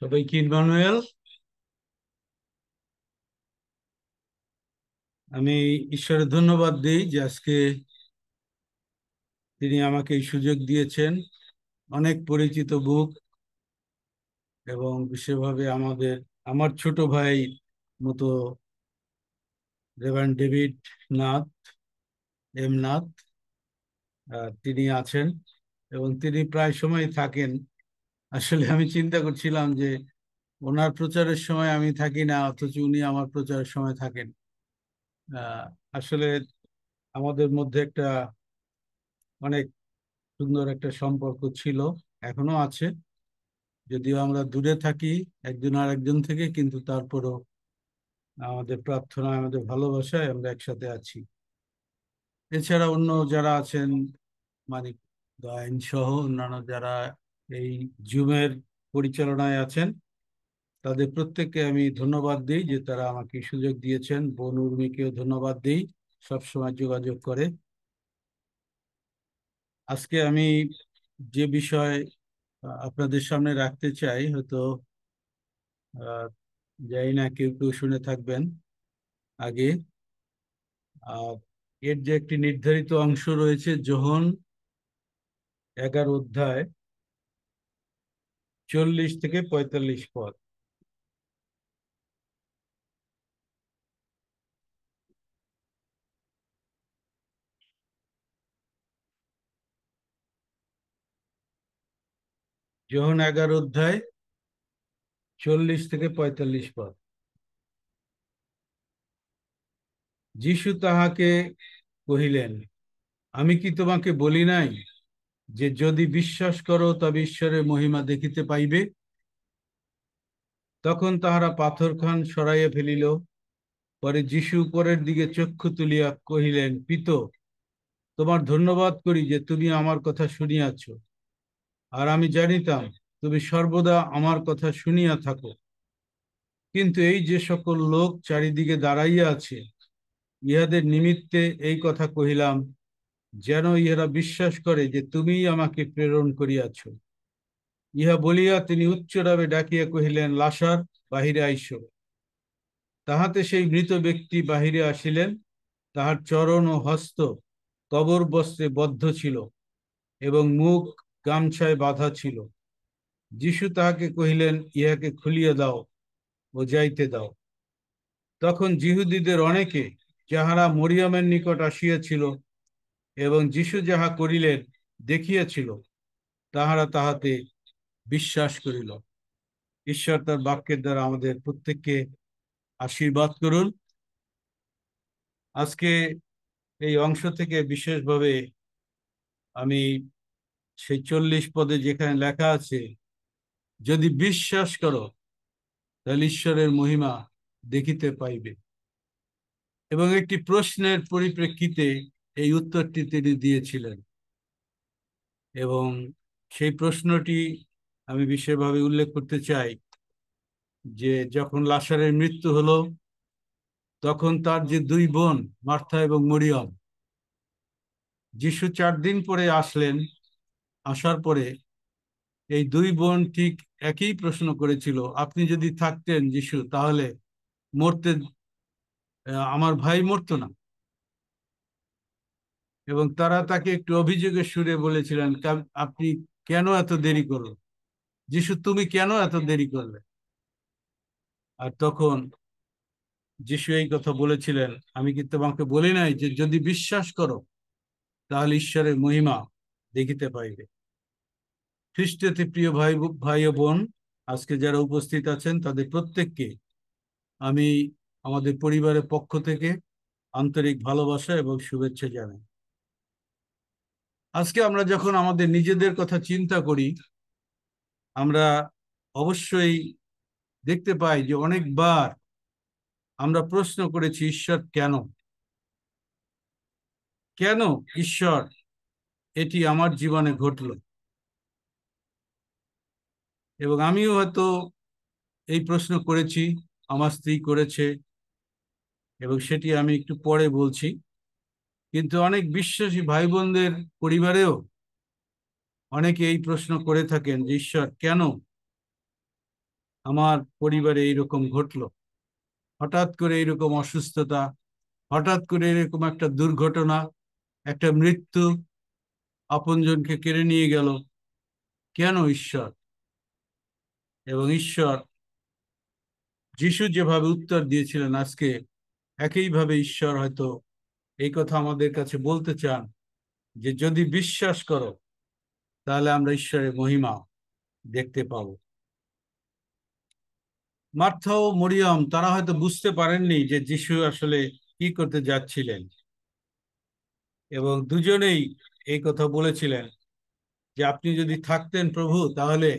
সবাইকে ইমানুয়েল। আমি ঈশ্বরের ধন্যবাদ দিই যে আজকে তিনি আমাকে এই সুযোগ দিয়েছেন। অনেক পরিচিত মুখ এবং বিশেষভাবে আমার ছোট ভাই মতো রেভারেন্ড ডেভিড নাথ, নাথ, তিনি আছেন এবং তিনি প্রায় সময় থাকেন। আসলে আমি চিন্তা করছিলাম যে ওনার প্রচারের সময় আমি থাকি না, অথচ উনি আমার প্রচারের সময় থাকেন। আহ, আসলে আমাদের মধ্যে একটা অনেক সুন্দর একটা সম্পর্ক ছিল, এখনো আছে। যদিও আমরা দূরে থাকি একজন আর একজন থেকে, কিন্তু তারপরও আমাদের প্রার্থনা, আমাদের ভালোবাসায় আমরা একসাথে আছি। এছাড়া অন্য যারা আছেন, মানিক গায়েন সহ অন্যান্য যারা এই জুমের পরিচালনায় আছেন, তাদের প্রত্যেককে আমি ধন্যবাদ দিই যে তারা আমাকে এই সুযোগ দিয়েছেন। বোন উর্মিকেও ধন্যবাদ দিই, সবসময় যোগাযোগ করে। আজকে আমি যে বিষয় আপনাদের সামনে রাখতে চাই, হয়তো আহ জানি না কেউ কেউ শুনে থাকবেন আগে। আহ এর যে একটি নির্ধারিত অংশ রয়েছে, যোহন 11 অধ্যায় 40 থেকে 45 পদ। যোহন 11 অধ্যায় 40 থেকে 45 পদ। যীশু তাহাকে কহিলেন, আমি কি তোমাকে বলি নাই যে যদি বিশ্বাস করো তবে ঈশ্বরের মহিমা দেখিতে পাইবে? তখন তাহারা পাথরখান সরাইয়া ফেলিল। পরে যীশু উপরের দিকে চক্ষু তুলিয়া কহিলেন, পিত, তোমার ধন্যবাদ করি যে তুমি আমার কথা শুনিয়াছ। আর আমি জানিতাম তুমি সর্বদা আমার কথা শুনিয়া থাকো, কিন্তু এই যে সকল লোক চারিদিকে দাঁড়াইয়া আছে, ইহাদের নিমিত্তে এই কথা কহিলাম, যেন ইহারা বিশ্বাস করে যে তুমিই আমাকে প্রেরণ করিয়াছ। ইহা বলিয়া তিনি উচ্চভাবে ডাকিয়া কহিলেন, লাসার, বাহিরে আইস। তাহাতে সেই মৃত ব্যক্তি বাহিরে আসিলেন। তাহার চরণ ও হস্ত কবর বস্ত্রে বদ্ধ ছিল এবং মুখ গামছায় বাঁধা ছিল। যীশু তাহাকে কহিলেন, ইহাকে খুলিয়া দাও ও যাইতে দাও। তখন যিহুদীদের অনেকে, যাহারা মরিয়মের নিকট আসিয়াছিল এবং যীশু যাহা করিলেন দেখিয়াছিল, তাহারা তাহাতে বিশ্বাস করিল। ঈশ্বর তার বাক্যের দ্বারা আমাদের প্রত্যেককে আশীর্বাদ করুন। আজকে এই অংশ থেকে বিশেষভাবে আমি সেই 40 পদে যেখানে লেখা আছে, যদি বিশ্বাস করো তাহলে ঈশ্বরের মহিমা দেখিতে পাইবে, এবং একটি প্রশ্নের পরিপ্রেক্ষিতে এই উত্তরটি তিনি দিয়েছিলেন। এবং সেই প্রশ্নটি আমি বিশেষভাবে উল্লেখ করতে চাই যে যখন লাসারের মৃত্যু হলো, তখন তার যে দুই বোন, মার্থা এবং মরিয়ম, যিশু 4 দিন পরে আসলেন। আসার পরে এই দুই বোন ঠিক একই প্রশ্ন করেছিল, আপনি যদি থাকতেন যিশু, তাহলে মরতে আমার ভাই মরতো না। এবং তারা তাকে একটু অভিযোগের সুরে বলেছিলেন, আপনি কেন এত দেরি করলো? যিশু, তুমি কেন এত দেরি করলে? আর তখন যিশু এই কথা বলেছিলেন, আমি কি তোমাকে বলি নাই যে যদি বিশ্বাস করো তাহলে ঈশ্বরের মহিমা দেখিতে পাইবে? খ্রিস্টতে প্রিয় ভাই ভাই ও বোন, আজকে যারা উপস্থিত আছেন তাদের প্রত্যেককে আমি আমাদের পরিবারের পক্ষ থেকে আন্তরিক ভালোবাসা এবং শুভেচ্ছা জানাই। আজকে আমরা যখন আমাদের নিজেদের কথা চিন্তা করি, আমরা অবশ্যই দেখতে পাই যে অনেকবার আমরা প্রশ্ন করেছি, ঈশ্বর কেন? কেন ঈশ্বর এটি আমার জীবনে ঘটলো? এবং আমিও হয়তো এই প্রশ্ন করেছি, আমার স্ত্রী করেছে, এবং সেটি আমি একটু পরে বলছি। কিন্তু অনেক বিশ্বাসী ভাই বোনদের পরিবারেও অনেকে এই প্রশ্ন করে থাকেন যে ঈশ্বর কেন আমার পরিবারে এইরকম ঘটলো, হঠাৎ করে এইরকম অসুস্থতা, হঠাৎ করে এরকম একটা দুর্ঘটনা, একটা মৃত্যু আপনজনকে কেড়ে নিয়ে গেল। কেন ঈশ্বর? এবং ঈশ্বর যিশু যেভাবে উত্তর দিয়েছিলেন, আজকে একইভাবে ঈশ্বর হয়তো এই কথা আমাদের কাছে বলতে চান যে যদি বিশ্বাস করো তাহলে আমরা ঈশ্বরের মহিমা দেখতে পাবো। মার্থা ও মরিয়ম তারা হয়তো বুঝতে পারেননি যে যিশু আসলে কি করতে যাচ্ছিলেন, এবং দুজনেই এই কথা বলেছিলেন যে আপনি যদি থাকতেন প্রভু তাহলে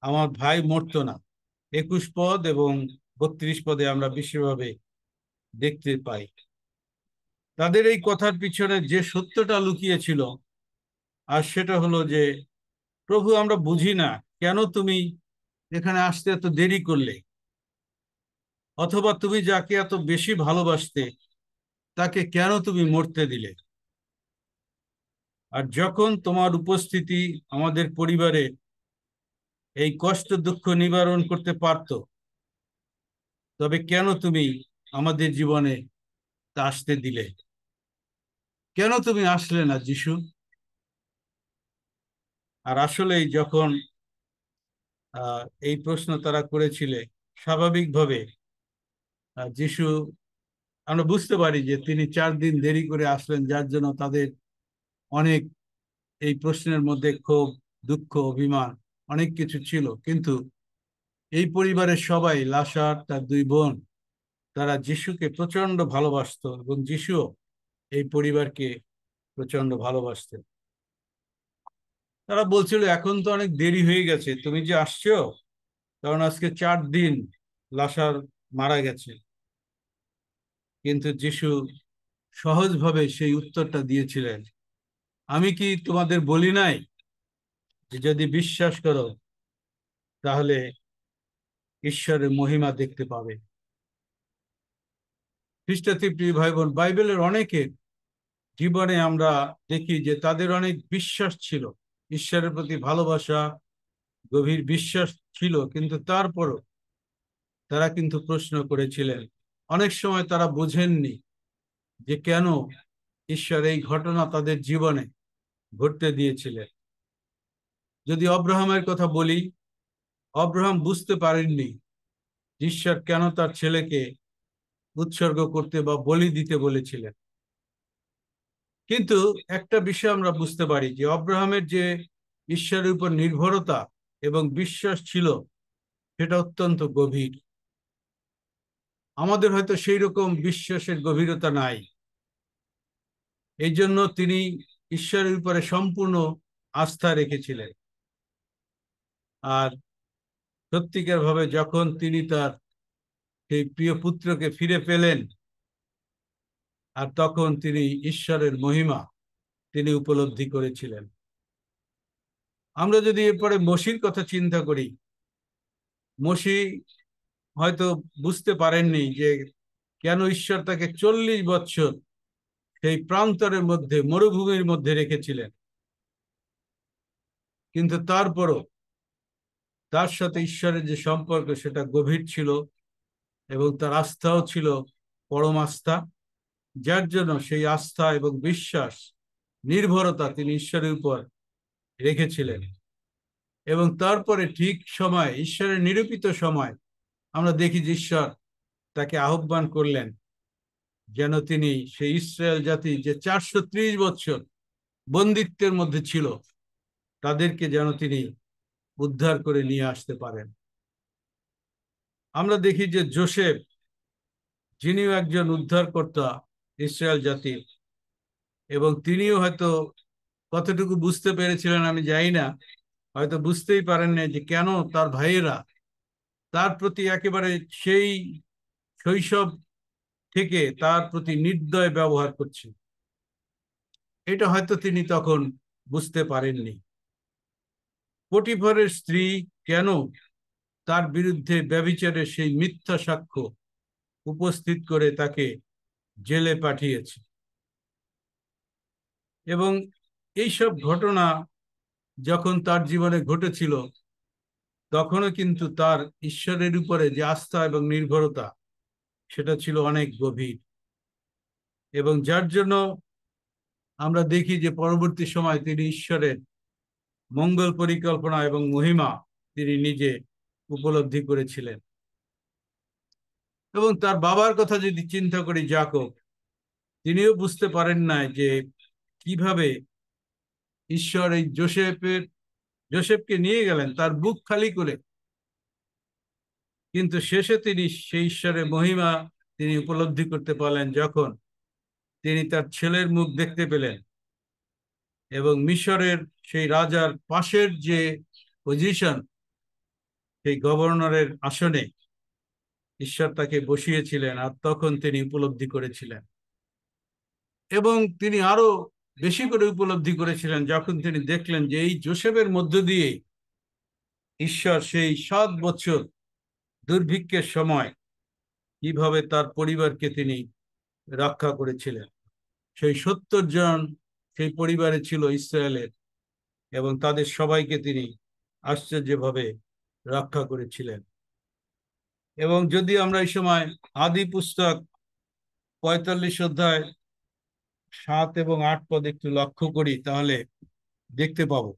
আমার ভাই মরতো না। 21 পদ এবং 32 পদে আমরা বিশেষভাবে দেখতে পাই। তাদের এই কথার পিছনে যে সত্যটা লুকিয়ে ছিল, আর সেটা হলো যে প্রভু আমরা বুঝি না কেন তুমি এখানে আসতে এত দেরি করলে, অথবা তুমি যাকে এত বেশি ভালোবাসতে তাকে কেন তুমি মরতে দিলে। আর যখন তোমার উপস্থিতি আমাদের পরিবারে এই কষ্ট দুঃখ নিবারণ করতে পারতো, তবে কেন তুমি আমাদের জীবনে তা আসতে দিলে? কেন তুমি আসলে না যিশু? আর আসলেই যখন এই প্রশ্ন তারা করেছিলে, স্বাভাবিকভাবে যিশু, আমরা বুঝতে পারি যে তিনি 4 দিন দেরি করে আসলেন, যার জন্য তাদের অনেক এই প্রশ্নের মধ্যে ক্ষোভ, দুঃখ, অভিমান অনেক কিছু ছিল। কিন্তু এই পরিবারের সবাই, লাসার, তার 2 বোন, তারা যিশুকে প্রচন্ড ভালোবাসতো এবং যিশুও এই পরিবারকে প্রচন্ড ভালোবাসতেন। তারা বলছিল এখন তো অনেক দেরি হয়ে গেছে, তুমি যে আসছো, কারণ আজকে 4 দিন লাসার মারা গেছে। কিন্তু যিশু সহজভাবে সেই উত্তরটা দিয়েছিলেন, আমি কি তোমাদের বলি নাই যে যদি বিশ্বাস করো তাহলে ঈশ্বরের মহিমা দেখতে পাবে? খ্রিস্টাতি প্রিয় ভাই বোন, বাইবেলের অনেকের জীবনে আমরা দেখি যে তাদের অনেক বিশ্বাস ছিল, ঈশ্বরের প্রতি ভালোবাসা, গভীর বিশ্বাস ছিল, কিন্তু তারপরও তারা কিন্তু প্রশ্ন করেছিলেন। অনেক সময় তারা বোঝেননি যে কেন ঈশ্বর এই ঘটনা তাদের জীবনে ঘটতে দিয়েছিলেন। যদি অব্রাহামের কথা বলি, অব্রাহাম বুঝতে পারেননি ঈশ্বর কেন তার ছেলেকে উৎসর্গ করতে বা বলি দিতে বলেছিলেন। কিন্তু একটা বিষয় আমরা বুঝতে পারি যে অব্রাহামের যে ঈশ্বরের উপর নির্ভরতা এবং বিশ্বাস ছিল, সেটা অত্যন্ত গভীর। আমাদের হয়তো সেই রকম বিশ্বাসের গভীরতা নাই, এই জন্য তিনি ঈশ্বরের উপরে সম্পূর্ণ আস্থা রেখেছিলেন। আর সত্যিকার ভাবে যখন তিনি তার সেই প্রিয় পুত্রকে ফিরে পেলেন, আর তখন তিনি ঈশ্বরের মহিমা তিনি উপলব্ধি করেছিলেন। আমরা যদি এরপরে মসির কথা চিন্তা করি, মসি হয়তো বুঝতে পারেননি যে কেন ঈশ্বর তাকে 40 বছর সেই প্রান্তরের মধ্যে, মরুভূমির মধ্যে রেখেছিলেন। কিন্তু তারপরও তার সাথে ঈশ্বরের যে সম্পর্ক সেটা গভীর ছিল, এবং তার আস্থাও ছিল পরম আস্থা, যার জন্য সেই আস্থা এবং বিশ্বাস, নির্ভরতা তিনি ঈশ্বরের উপর রেখেছিলেন। এবং তারপরে ঠিক সময়, ঈশ্বরের নিরূপিত সময়, আমরা দেখি যে ঈশ্বর তাকে আহ্বান করলেন যেন তিনি সেই ইসরায়েল জাতি যে 430 বছর বন্দিত্বের মধ্যে ছিল, তাদেরকে যেন তিনি উদ্ধার করে নিয়ে আসতে পারেন। আমরা দেখি যে যোসেফ, যিনিও একজন উদ্ধারকর্তা ইসরায়েল জাতির, এবং তিনিও হয়তো কতটুকু বুঝতে পেরেছিলেন আমি জানি না, হয়তো বুঝতেই পারেন না যে কেন তার ভাইয়েরা তার প্রতি একেবারে সেই শৈশব থেকে তার প্রতি নির্দয় ব্যবহার করছে। এটা হয়তো তিনি তখন বুঝতে পারেননি। পটিফারের স্ত্রী কেন তার বিরুদ্ধে ব্যভিচারের সেই মিথ্যা সাক্ষ্য উপস্থিত করে তাকে জেলে পাঠিয়েছে। এবং এইসব ঘটনা যখন তার জীবনে ঘটেছিল, তখনও কিন্তু তার ঈশ্বরের উপরে যে আস্থা এবং নির্ভরতা সেটা ছিল অনেক গভীর, এবং যার জন্য আমরা দেখি যে পরবর্তী সময় তিনি ঈশ্বরের মঙ্গল পরিকল্পনা এবং মহিমা তিনি নিজে উপলব্ধি করেছিলেন। এবং তার বাবার কথা যদি চিন্তা করি, যাকব, তিনিও বুঝতে পারেন না যে কিভাবে ঈশ্বর এই জোসেফকে নিয়ে গেলেন তার বুক খালি করে, কিন্তু শেষে তিনি সেই ঈশ্বরের মহিমা তিনি উপলব্ধি করতে পারলেন যখন তিনি তার ছেলের মুখ দেখতে পেলেন এবং মিশরের সেই রাজার পাশের যে পজিশন, সেই গভর্নরের আসনে ঈশ্বর তাকে বসিয়েছিলেন, আর তখন তিনি উপলব্ধি করেছিলেন। এবং তিনি আরো বেশি করে উপলব্ধি করেছিলেন যখন তিনি দেখলেন যে এই জোসেফের মধ্য দিয়ে ঈশ্বর সেই 7 বছর দুর্ভিক্ষের সময় কিভাবে তার পরিবারকে তিনি রক্ষা করেছিলেন। সেই 70 জন সেই পরিবারে ছিল ইসরায়েলের, এবং তাদের সবাইকে তিনি আশ্চর্যভাবে রক্ষা করেছিলেন। এবং যদি আমরা এই সময় আদি পুস্তক 45 অধ্যায় 7 এবং 8 পদ একটু লক্ষ্য করি, তাহলে দেখতে পাবো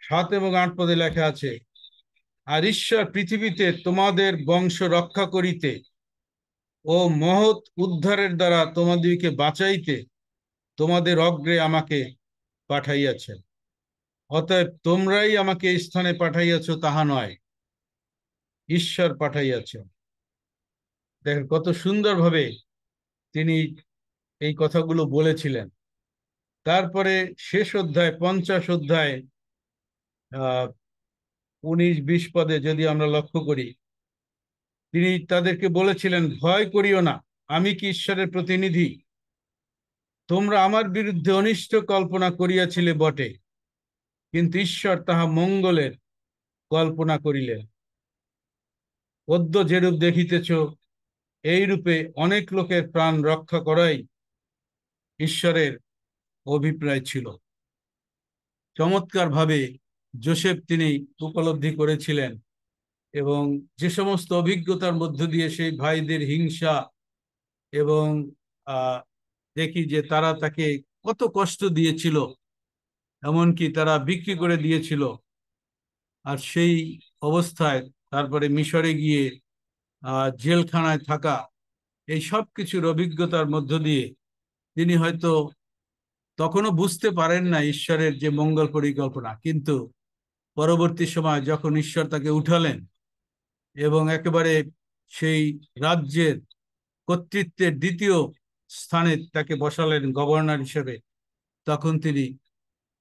7 এবং 8 পদে লেখা আছে, আর ঈশ্বর পৃথিবীতে তোমাদের বংশ রক্ষা করিতে ও মহৎ উদ্ধারের দ্বারা তোমাদেরকে বাঁচাইতে তোমাদের অগ্রে আমাকে পাঠাইয়াছেন। অতএব তোমরাই আমাকে এই স্থানে পাঠাইয়াছ তাহা নয়, ঈশ্বর পাঠাইয়াছেন। দেখেন কত সুন্দরভাবে তিনি এই কথাগুলো বলেছিলেন। তারপরে শেষ অধ্যায় 50 অধ্যায় 19-20 পদে যদি আমরা লক্ষ্য করি, তিনি তাদেরকে বলেছিলেন, ভয় করিও না, আমি কি ঈশ্বরের প্রতিনিধি? তোমরা আমার বিরুদ্ধে অনিষ্ট কল্পনা করিয়াছিলে বটে, কিন্তু ঈশ্বর তাহা মঙ্গলের কল্পনা করিলেন। অদ্য যেরূপ দেখিতেছ, এই রূপে অনেক লোকের প্রাণ রক্ষা করাই ঈশ্বরের অভিপ্রায় ছিল। চমৎকার ভাবে জোসেফ তিনি উপলব্ধি করেছিলেন, এবং যে সমস্ত অভিজ্ঞতার মধ্য দিয়ে সেই ভাইদের হিংসা, এবং দেখি যে তারা তাকে কত কষ্ট দিয়েছিল, এমনকি তারা বিক্রি করে দিয়েছিল, আর সেই অবস্থায় তারপরে মিশরে গিয়ে জেলখানায় থাকা, এই সব কিছুর অভিজ্ঞতার মধ্য দিয়ে তিনি হয়তো তখনও বুঝতে পারেন না ঈশ্বরের যে মঙ্গল পরিকল্পনা, কিন্তু পরবর্তী সময় যখন ঈশ্বর তাকে উঠালেন এবং একেবারে সেই রাজ্যের কর্তৃত্বের দ্বিতীয় স্থানে তাকে বসালেন গভর্নর হিসেবে, তখন তিনি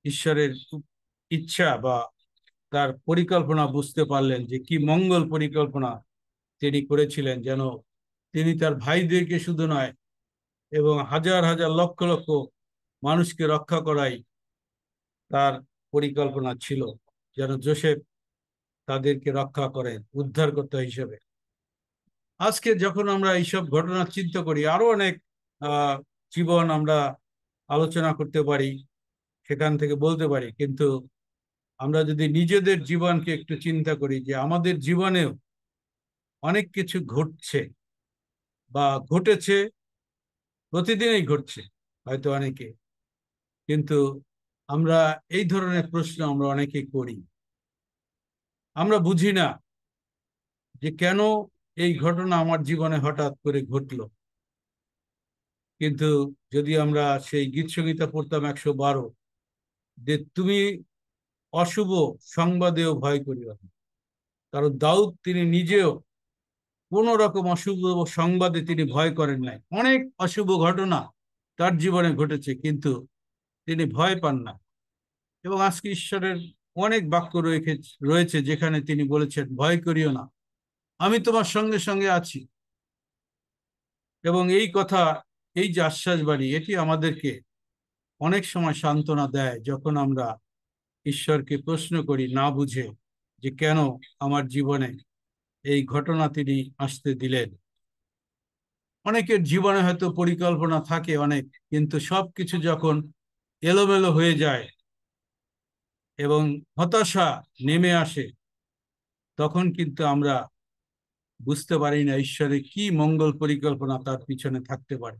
ঈশ্বরের ইচ্ছা বা তার পরিকল্পনা বুঝতে পারলেন যে কি মঙ্গল পরিকল্পনা তিনি করেছিলেন, যেন তিনি তার ভাইদেরকে শুধু নয় এবং হাজার হাজার লক্ষ লক্ষ মানুষকে রক্ষা করাই তার পরিকল্পনা ছিল, যেন জোসেফ তাদেরকে রক্ষা করেন উদ্ধারকর্তা হিসেবে। আজকে যখন আমরা এইসব ঘটনা চিন্তা করি, আরো অনেক জীবন আমরা আলোচনা করতে পারি, সেখান থেকে বলতে পারি, কিন্তু আমরা যদি নিজেদের জীবনকে একটু চিন্তা করি যে আমাদের জীবনেও অনেক কিছু ঘটছে বা ঘটেছে, প্রতিদিনই ঘটছে হয়তো অনেকে, কিন্তু আমরা এই ধরনের প্রশ্ন আমরা অনেকে করি। আমরা বুঝি না যে কেন এই ঘটনা আমার জীবনে হঠাৎ করে ঘটলো। কিন্তু যদি আমরা সেই গীতসংহিতা পড়তাম 112, যে তুমি অশুভ সংবাদেও ভয় করিও না, কারণ দাউদ তিনি নিজেও কোন রকম অশুভ সংবাদে তিনি ভয় করেন নাই। অনেক অশুভ ঘটনা তার জীবনে ঘটেছে, কিন্তু তিনি ভয় পান না। এবং আজকে ঈশ্বরের অনেক বাক্য রয়েছে যেখানে তিনি বলেছেন, ভয় করিও না, আমি তোমার সঙ্গে সঙ্গে আছি। এবং এই কথা, এই যে আশ্বাস বাণী, এটি আমাদেরকে অনেক সময় সান্ত্বনা দেয় যখন আমরা ঈশ্বরকে প্রশ্ন করি না বুঝে যে কেন আমার জীবনে এই ঘটনা তিনি আসতে দিলেন। অনেকের জীবনে হয়তো পরিকল্পনা থাকে অনেক, কিন্তু সবকিছু যখন এলোমেলো হয়ে যায় এবং হতাশা নেমে আসে, তখন কিন্তু আমরা বুঝতে পারি না ঈশ্বরের কি মঙ্গল পরিকল্পনা তার পিছনে থাকতে পারে।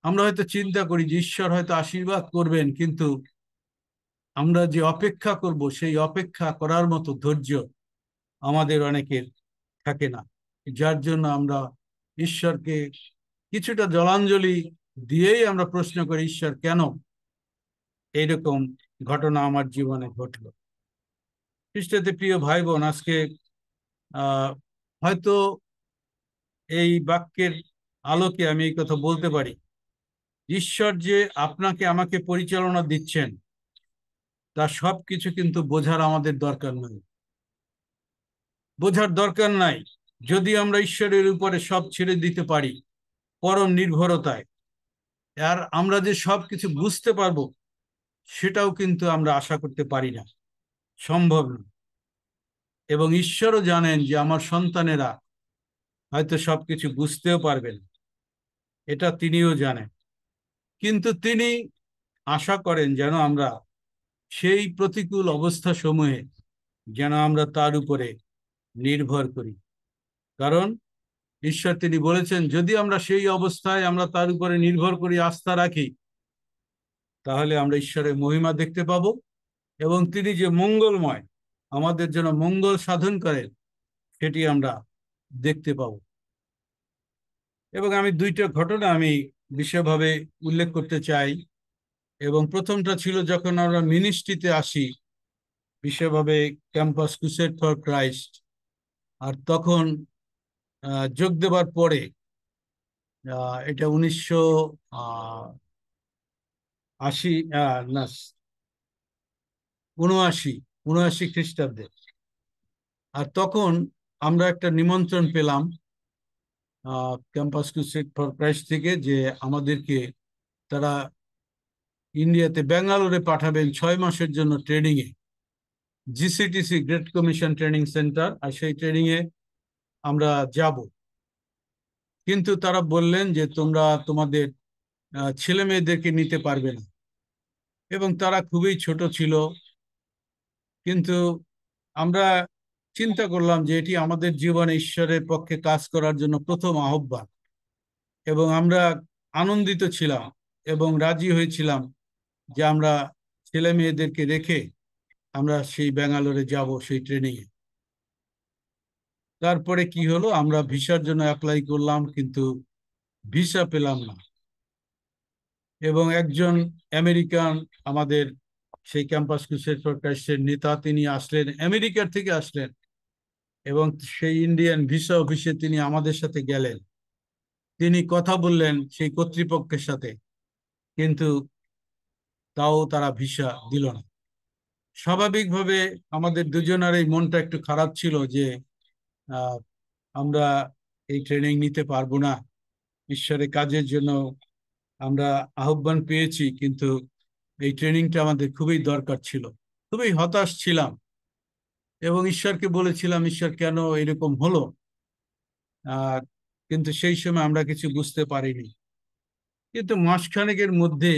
আমরা হয়তো চিন্তা করি যে ঈশ্বর হয়তো আশীর্বাদ করবেন, কিন্তু আমরা যে অপেক্ষা করব সেই অপেক্ষা করার মতো ধৈর্য আমাদের অনেকের থাকে না, যার জন্য আমরা ঈশ্বরকে কিছুটা জলাঞ্জলি দিয়েই আমরা প্রশ্ন করি, ঈশ্বর কেন এইরকম ঘটনা আমার জীবনে ঘটলো। খ্রিস্টতে প্রিয় ভাই বোন, আজকে আহ হয়তো এই বাক্যের আলোকে আমি এই কথা বলতে পারি, ঈশ্বর যে আপনাকে আমাকে পরিচালনা দিচ্ছেন তার সবকিছু কিন্তু বোঝার আমাদের দরকার নাই, বোঝার দরকার নাই। যদি আমরা ঈশ্বরের উপরে সব ছেড়ে দিতে পারি পরম নির্ভরতায়, আর আমরা যে সবকিছু বুঝতে পারবো সেটাও কিন্তু আমরা আশা করতে পারি না, সম্ভব না। এবং ঈশ্বরও জানেন যে আমার সন্তানেরা হয়তো সবকিছু বুঝতেও পারবেন, এটা তিনিও জানেন। কিন্তু তিনি আশা করেন যেন আমরা সেই প্রতিকূল অবস্থা সমূহে যেন আমরা তার উপরে নির্ভর করি। কারণ ঈশ্বর তিনি বলেছেন, যদি আমরা সেই অবস্থায় আমরা তার উপরে নির্ভর করি, আস্থা রাখি, তাহলে আমরা ঈশ্বরের মহিমা দেখতে পাবো এবং তিনি যে মঙ্গলময় আমাদের জন্য মঙ্গল সাধন করেন সেটি আমরা দেখতে পাবো। এবং আমি দুইটা ঘটনা আমি বিশেষভাবে উল্লেখ করতে চাই। এবং প্রথমটা ছিল যখন আমরা মিনিস্ট্রিতে আসি, বিশেষভাবে ক্যাম্পাস ক্রুসেড ফর ক্রাইস্ট। আর তখন যোগ দেবার পরে, এটা 1980 না 79 79 খ্রিস্টাব্দে। আর তখন আমরা একটা নিমন্ত্রণ পেলাম ক্যাম্পাস ক্রুসেড ফর ক্রাইস্ট থেকে, যে আমাদেরকে তারা ইন্ডিয়াতে ব্যাঙ্গালোরে পাঠাবেন 6 মাসের জন্য ট্রেনিং এ, জিসিটিসি গ্রেট কমিশন ট্রেনিং সেন্টার। আর সেই ট্রেনিং এ আমরা যাব, কিন্তু তারা বললেন যে তোমরা তোমাদের ছেলে মেয়েদেরকে নিতে পারবে না, এবং তারা খুবই ছোট ছিল। কিন্তু আমরা চিন্তা করলাম যে এটি আমাদের জীবনে ঈশ্বরের পক্ষে কাজ করার জন্য প্রথম আহ্বান, এবং আমরা আনন্দিত ছিলাম এবং রাজি হয়েছিলাম যে আমরা ছেলে মেয়েদেরকে রেখে আমরা সেই ব্যাঙ্গালোরে যাব সেই ট্রেনিং এ। তারপরে কি হলো, আমরা ভিসার জন্য অ্যাপ্লাই করলাম, কিন্তু ভিসা পেলাম না। এবং একজন আমেরিকান আমাদের সেই ক্যাম্পাস ক্রুসেড ফর ক্রাইস্টের নেতা, তিনি আসলেন, আমেরিকার থেকে আসলেন, এবং সেই ইন্ডিয়ান ভিসা অফিসে তিনি আমাদের সাথে গেলেন। তিনি কথা বললেন সেই কর্তৃপক্ষের সাথে, কিন্তু তাও তারা ভিসা দিল না। স্বাভাবিকভাবে আমাদের দুজনেরই মনটা একটু খারাপ ছিল যে আহ, আমরা এই ট্রেনিং নিতে পারবো না। ঈশ্বরের কাজের জন্য আমরা আহ্বান পেয়েছি, কিন্তু এই ট্রেনিংটা আমাদের খুবই দরকার ছিল। খুবই হতাশ ছিলাম এবং ঈশ্বরকে বলেছিলাম, ঈশ্বর কেন এরকম হলো। আহ কিন্তু সেই সময় আমরা কিছু বুঝতে পারিনি। কিন্তু মাসখানেকের মধ্যে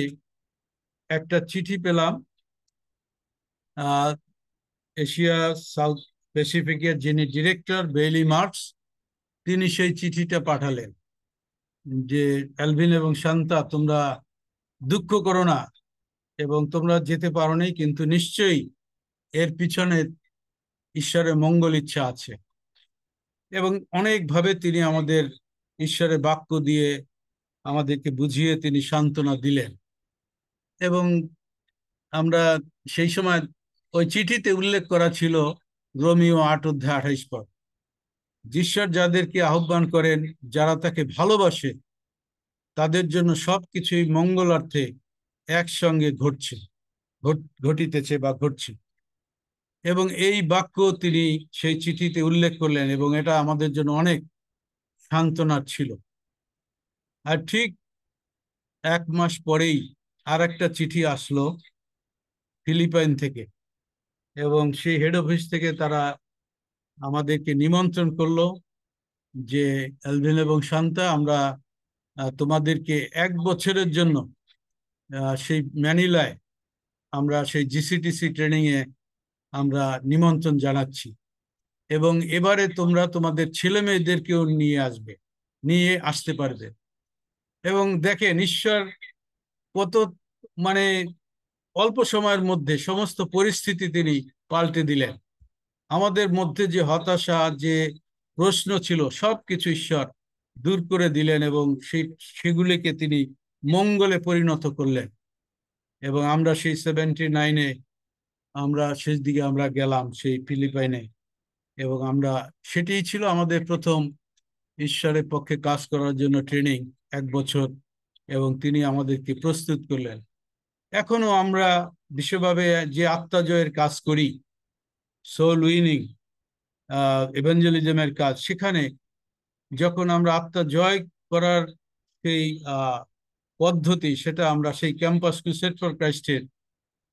একটা চিঠি পেলাম, আহ এশিয়া সাউথ প্যাসিফিকের যিনি ডিরেক্টর বেইলি মার্কস, তিনি সেই চিঠিটা পাঠালেন যে অ্যালভিন এবং শান্তা, তোমরা দুঃখ করো না এবং তোমরা যেতে পারোনি, কিন্তু নিশ্চয়ই এর পিছনে ঈশ্বরের মঙ্গল ইচ্ছা আছে। এবং অনেকভাবে তিনি আমাদের ঈশ্বরের বাক্য দিয়ে আমাদেরকে বুঝিয়ে তিনি সান্ত্বনা দিলেন। এবং আমরা সেই সময় ওই চিঠিতে উল্লেখ করা ছিল রোমিও 8 অধ্যায় 28 পদ, ঈশ্বর যাদেরকে আহ্বান করেন, যারা তাকে ভালোবাসে, তাদের জন্য সবকিছুই মঙ্গলার্থে একসঙ্গে ঘটিতেছে বা ঘটছে। এবং এই বাক্য তিনি সেই চিঠিতে উল্লেখ করলেন, এবং এটা আমাদের জন্য অনেক সান্ত্বনার ছিল। আর ঠিক 1 মাস পরেই আর একটা চিঠি আসলো ফিলিপাইন থেকে, এবং সেই হেড অফিস থেকে তারা আমাদেরকে নিমন্ত্রণ করলো যে এলভিন এবং শান্তা, আমরা তোমাদেরকে 1 বছরের জন্য সেই ম্যানিলায় আমরা সেই জিসিটিসি ট্রেনিং এ আমরা নিমন্ত্রণ জানাচ্ছি। এবং এবারে তোমরা তোমাদের ছেলে মেয়েদেরকেও নিয়ে আসতে পারবে। এবং দেখেন ঈশ্বর কত মানে অল্প সময়ের মধ্যে সমস্ত পরিস্থিতি তিনি পাল্টে দিলেন। আমাদের মধ্যে যে হতাশা, যে প্রশ্ন ছিল, সবকিছু ঈশ্বর দূর করে দিলেন এবং সেগুলিকে তিনি মঙ্গলে পরিণত করলেন। এবং আমরা সেই 79-এ আমরা শেষ দিকে আমরা গেলাম সেই ফিলিপাইনে, এবং আমরা সেটিই ছিল আমাদের প্রথম ঈশ্বরের পক্ষে কাজ করার জন্য ট্রেনিং, 1 বছর। এবং তিনি আমাদেরকে প্রস্তুত করলেন। এখনো আমরা বিশ্বভাবে যে আত্মজয়ের কাজ করি, সোল উইনিং ইভাঞ্জেলিজমের কাজ, সেখানে যখন আমরা আত্মা জয় করার সেই পদ্ধতি, সেটা আমরা সেই ক্যাম্পাস ক্রুসেড ফর ক্রাইস্টের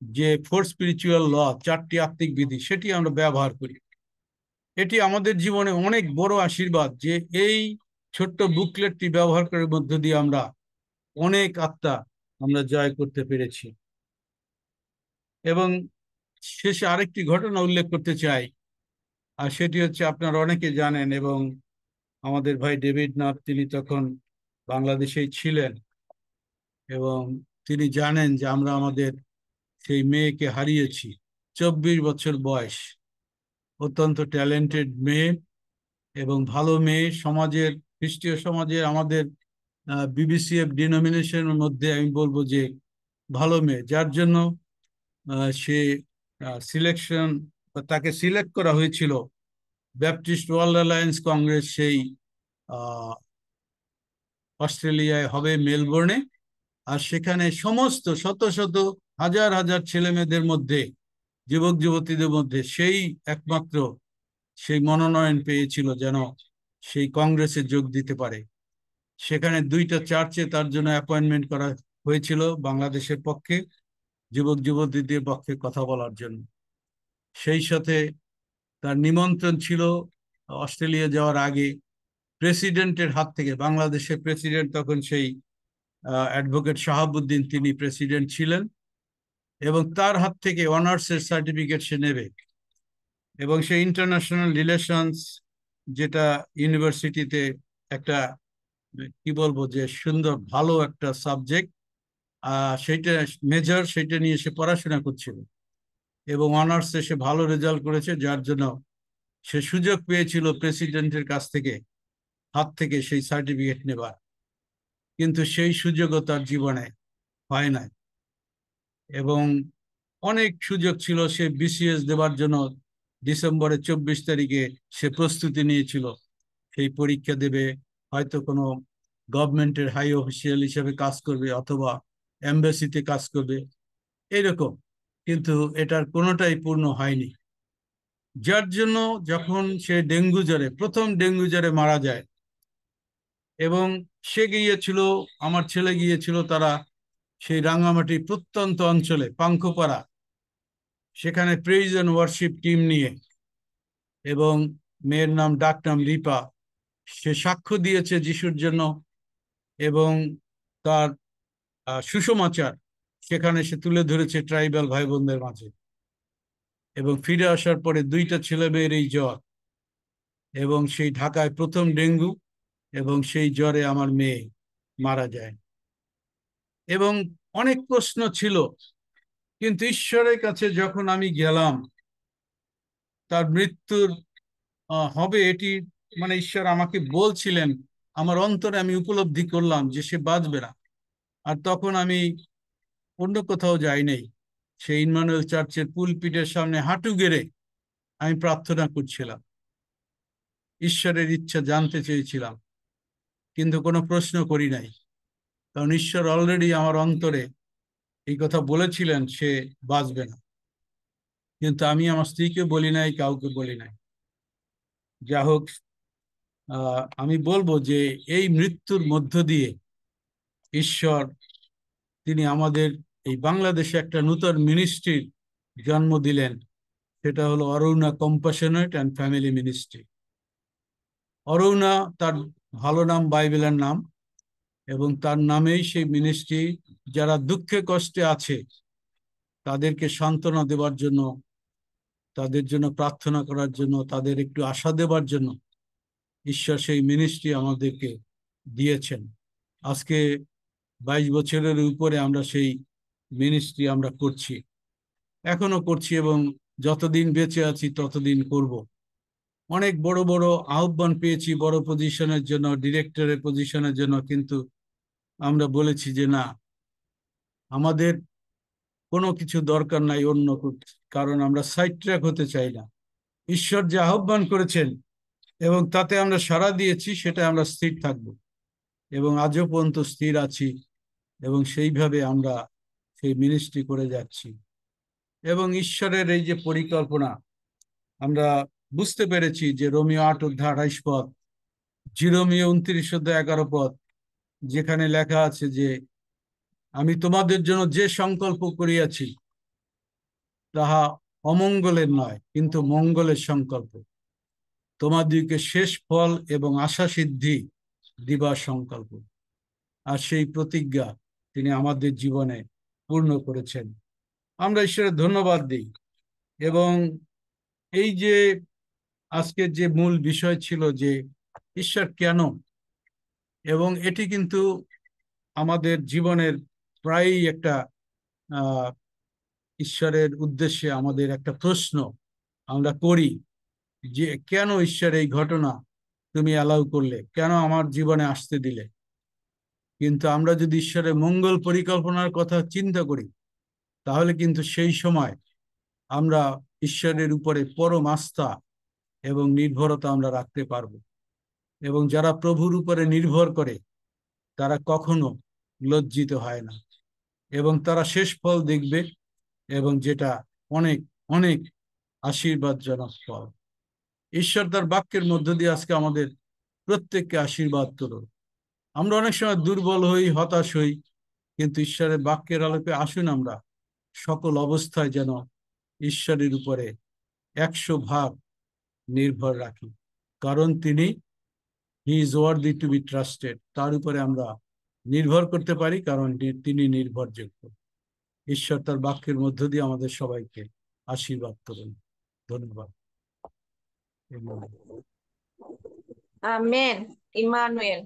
যে 4 স্পিরিচুয়াল ল, 4টি আত্মিক বিধি, সেটি আমরা ব্যবহার করি। এটি আমাদের জীবনে অনেক বড় আশীর্বাদ যে এই ছোট্ট বুকলেটটি ব্যবহার করার মধ্য দিয়ে আমরা অনেক আত্মা আমরা জয় করতে পেরেছি। এবং শেষে আরেকটি ঘটনা উল্লেখ করতে চাই, আর সেটি হচ্ছে আপনারা অনেকে জানেন, এবং আমাদের ভাই ডেভিড নাথ তিনি তখন বাংলাদেশেই ছিলেন, এবং তিনি জানেন যে আমরা আমাদের সেই মেয়েকে হারিয়েছি। 24 বছর বয়স, অত্যন্ত ট্যালেন্টেড মেয়ে এবং ভালো মেয়ে। সমাজের, খ্রিস্টীয় সমাজের, আমাদের বিবিসিএফ ডিনোমিনেশনের মধ্যে আমি বলবো যে ভালো মেয়ে, যার জন্য সে সিলেকশন, তাকে সিলেক্ট করা হয়েছিল ব্যাপটিস্ট ওয়ার্ল্ড অ্যালায়েন্স কংগ্রেস সেই অস্ট্রেলিয়ায় হবে, মেলবোর্নে। আর সেখানে সমস্ত শত শত হাজার হাজার ছেলে মেয়েদের মধ্যে, যুবক যুবতীদের মধ্যে সেই একমাত্র সেই মনোনয়ন পেয়েছিল যেন সেই কংগ্রেসে যোগ দিতে পারে। সেখানে 2টা চার্চে তার জন্য অ্যাপয়েন্টমেন্ট করা হয়েছিল বাংলাদেশের পক্ষে, যুবক যুবতীদের পক্ষে কথা বলার জন্য। সেই সাথে তার নিমন্ত্রণ ছিল অস্ট্রেলিয়া যাওয়ার আগে প্রেসিডেন্টের হাত থেকে। বাংলাদেশের প্রেসিডেন্ট তখন সেই অ্যাডভোকেট শাহাবুদ্দিন, তিনি প্রেসিডেন্ট ছিলেন, এবং তার হাত থেকে অনার্সের সার্টিফিকেট সে নেবে। এবং সেই ইন্টারন্যাশনাল রিলেশনস, যেটা ইউনিভার্সিটিতে একটা কি বলবো যে সুন্দর ভালো একটা সাবজেক্ট, সেইটা মেজর, সেইটা নিয়ে সে পড়াশোনা করছিল এবং অনার্সে সে ভালো রেজাল্ট করেছে, যার জন্য সে সুযোগ পেয়েছিল প্রেসিডেন্টের কাছ থেকে, হাত থেকে সেই সার্টিফিকেট নেবার। কিন্তু সেই সুযোগও তার জীবনে হয় নাই। এবং অনেক সুযোগ ছিল, সে বিসিএস দেবার জন্য ডিসেম্বরের 24 তারিখে সে প্রস্তুতি নিয়েছিল, সেই পরীক্ষা দেবে, হয়তো কোনো গভর্নমেন্টের হাই অফিসিয়াল হিসেবে কাজ করবে অথবা এমবাসিতে কাজ করবে, এইরকম। কিন্তু এটার কোনোটাই পূর্ণ হয়নি, যার জন্য যখন সে ডেঙ্গু জ্বরে, প্রথম ডেঙ্গু জ্বরে মারা যায়। এবং সে গিয়েছিল, আমার ছেলে গিয়েছিল, তারা সেই রাঙামাটি প্রত্যন্ত অঞ্চলে পাঙ্খপাড়া, সেখানে প্রেইজ এন্ড ওয়ার্শিপ টিম নিয়ে, এবং মেয়ের নাম ডাকনাম রিপা, সে সাক্ষ্য দিয়েছে যিশুর জন্য এবং তার সুসমাচার সেখানে সে তুলে ধরেছে ট্রাইবাল ভাই বোনদের মাঝে। এবং ফিরে আসার পরে 2টা ছেলে মেয়ের এই জ্বর, এবং সেই ঢাকায় প্রথম ডেঙ্গু, এবং সেই জ্বরে আমার মেয়ে মারা যায়। এবং অনেক প্রশ্ন ছিল, কিন্তু ঈশ্বরের কাছে যখন আমি গেলাম, তার মৃত্যুর হবে এটি মানে ঈশ্বর আমাকে বলছিলেন, আমার অন্তরে আমি উপলব্ধি করলাম যে সে বাঁচবে না। আর তখন আমি অন্য কোথাও যাই নাই, সেই ইম্মানুয়েল চার্চের পুলপিটের সামনে হাঁটু গেড়ে আমি প্রার্থনা করছিলাম, ঈশ্বরের ইচ্ছা জানতে চেয়েছিলাম, কিন্তু কোনো প্রশ্ন করি নাই, কারণ ঈশ্বর অলরেডি আমার অন্তরে এই কথা বলেছিলেন সে বাঁচবে না। কিন্তু আমি আমার স্ত্রীকে বলি নাই, কাউকে বলি নাই। যা হোক, আমি বলবো যে এই মৃত্যুর মধ্য দিয়ে ঈশ্বর তিনি আমাদের এই বাংলাদেশে একটা নতুন মিনিস্ট্রির জন্ম দিলেন, সেটা হলো Aruna compassionate and family ministry. Aruna তার ভালো নাম, বাইবেলের নাম, এবং তার নামেই সেই মিনিস্ট্রি। যারা দুঃখে কষ্টে আছে তাদেরকে সান্ত্বনা দেওয়ার জন্য, তাদের জন্য প্রার্থনা করার জন্য, তাদের একটু আশা দেওয়ার জন্য ঈশ্বর সেই মিনিস্ট্রি আমাদেরকে দিয়েছেন। আজকে 22 বছরের উপরে আমরা সেই মিনিস্ট্রি আমরা করছি, এখনো করছি, এবং যতদিন বেঁচে আছি ততদিন করব। অনেক বড় বড় আহ্বান পেয়েছি বড় পজিশনের জন্য, ডিরেক্টরের পজিশনের জন্য, কিন্তু আমরা বলেছি যে না, আমাদের কোনো কিছু দরকার নাই অন্য করতে, কারণ আমরা সাইড ট্র্যাক হতে চাই না। ঈশ্বর যে আহ্বান করেছেন এবং তাতে আমরা সাড়া দিয়েছি, সেটা আমরা স্থির থাকব, এবং আজও পর্যন্ত স্থির আছি, এবং সেইভাবে আমরা সেই মিনিস্ট্রি করে যাচ্ছি। এবং ঈশ্বরের এই যে পরিকল্পনা, আমরা বুঝতে পেরেছি যে রোমিও 8:28 জিরোমিও 29:11, যেখানে লেখা আছে যে আমি তোমাদের জন্য যে সংকল্প করিয়াছি তাহা অমঙ্গলের নয়, কিন্তু মঙ্গলের সংকল্প, তোমাদিগকে শেষ ফল এবং আশা সিদ্ধি দিবার সংকল্প। আর সেই প্রতিজ্ঞা তিনি আমাদের জীবনে পূর্ণ করেছেন। আমরা ঈশ্বরের ধন্যবাদ দিই। এবং এই যে আজকের যে মূল বিষয় ছিল যে ঈশ্বর কেন, এবং এটি কিন্তু আমাদের জীবনের প্রায়ই একটা আহ ঈশ্বরের উদ্দেশ্যে আমাদের একটা প্রশ্ন আমরা করি, যে কেন ঈশ্বর এই ঘটনা তুমি অ্যালাউ করলে, কেন আমার জীবনে আসতে দিলে। কিন্তু আমরা যদি ঈশ্বরের মঙ্গল পরিকল্পনার কথা চিন্তা করি, তাহলে কিন্তু সেই সময় আমরা ঈশ্বরের উপরে পরম আস্থা এবং নির্ভরতা আমরা রাখতে পারবো। এবং যারা প্রভুর উপরে নির্ভর করে তারা কখনো লজ্জিত হয় না, এবং তারা শেষ ফল দেখবে, এবং যেটা অনেক অনেক আশীর্বাদজনক ফল। ঈশ্বর তার বাক্যের মধ্য দিয়ে আজকে আমাদের প্রত্যেককে আশীর্বাদ করুন। আমরা অনেক সময় দুর্বল হই, হতাশ হই, কিন্তু ঈশ্বরের বাক্যের আলোকে আসুন আমরা সকল অবস্থায় যেন ঈশ্বরের উপরে 100% নির্ভর রাখি, কারণ তিনি he is worthy to be trusted. তার উপরে আমরা নির্ভর করতে পারি, কারণ তিনি নির্ভরযোগ্য। ঈশ্বর তার বাক্যের মধ্য দিয়ে আমাদের সবাইকে আশীর্বাদ করুন। ধন্যবাদ। আমেন। ইমানুয়েল।